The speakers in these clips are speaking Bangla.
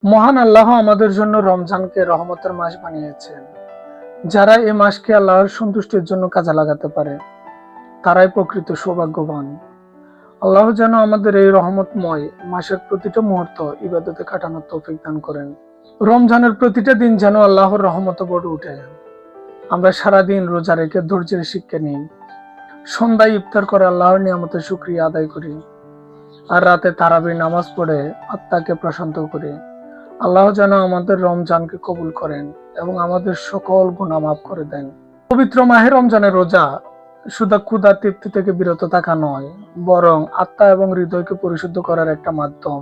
মহান আল্লাহ আমাদের জন্য রমজানকে রহমতের মাস বানিয়েছেন। যারা এই মাসকে আল্লাহর সন্তুষ্টির জন্য কাজে লাগাতে পারে তারাই প্রকৃত সৌভাগ্যবান। আল্লাহ যেন আমাদের এই রহমতময় মাসের প্রতিটা মুহূর্ত ইবাদতে কাটানোর তৌফিক দান করেন। রমজানের প্রতিটা দিন যেন আল্লাহর রহমতে ভরে ওঠে। আমরা সারাদিন রোজা রেখে ধৈর্যের শিক্ষা নিই, সন্ধ্যায় ইফতার করে আল্লাহর নিয়ামতের শুকরিয়া আদায় করি, আর রাতে তারাবির নামাজ পড়ে আত্মাকে প্রশান্ত করি। আল্লাহ যেন আমাদের রমজানকে কবুল করেন এবং আমাদের সকল গুনাহ মাফ করে দেন। পবিত্র মাহে রমজানের রোজা শুধু ক্ষুধা তৃপ্তি থেকে বিরত থাকা নয়, বরং আত্মা এবং হৃদয়কে পরিশুদ্ধ করার একটা মাধ্যম।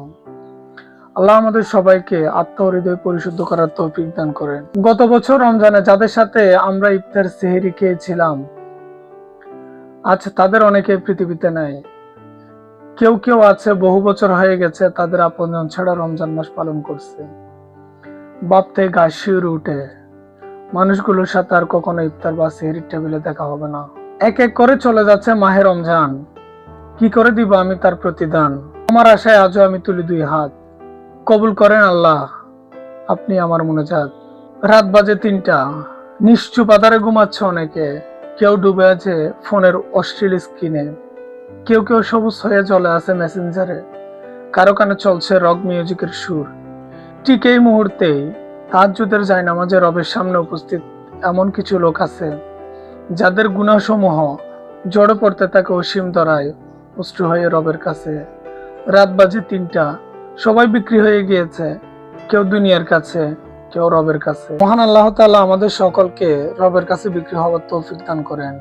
আল্লাহ আমাদের সবাইকে আত্মা ও হৃদয় পরিশুদ্ধ করার তৌফিক দান করেন। গত বছর রমজানে যাদের সাথে আমরা ইফতার সেহরি খেয়েছিলাম, আজ তাদের অনেকে পৃথিবীতে নেই। কেউ কেউ আছে বহু বছর হয়ে গেছে তাদের আপনজন ছাড়া রমজান মাস পালন করছে। ভাবতে গা শিউরে উঠে, মানুষগুলোর সাথে আর কখনো ইফতার বা সেহরির টেবিলে দেখা হবে না। এক এক করে চলে যাচ্ছে মাহে রমজান, কি করে দিব আমি তার প্রতিদান। আমার আশায় আজও আমি তুলি দুই হাত, কবুল করেন আল্লাহ আপনি আমার মুনাজাত। রাত বাজে ৩টা, নিশ্চুপ আধারে ঘুমাচ্ছে অনেকে। কেউ ডুবে আছে ফোনের অশ্লীল স্ক্রিনে, কেউ কেউ সবুজ হয়ে চলে আছে মেসেঞ্জারে, কারো কানে চলছে রক মিউজিকের সুর। ঠিক এই মুহূর্তেই তাহাজ্জুদের জায়নামাজে রবের সামনে উপস্থিত এমন কিছু লোক আছে যাদের গুনাহসমূহ জড়ো পড়তে থাকে অসীম দরায় অশ্রু হয়ে রবের কাছে। রাত বাজে ৩টা, সবাই বিক্রি হয়ে গিয়েছে, কেউ দুনিয়ার কাছে, কেউ রবের কাছে। মহান আল্লাহ তাআলা আমাদের সকলকে রবের কাছে বিক্রি হওয়ার তৌফিক দান করেন।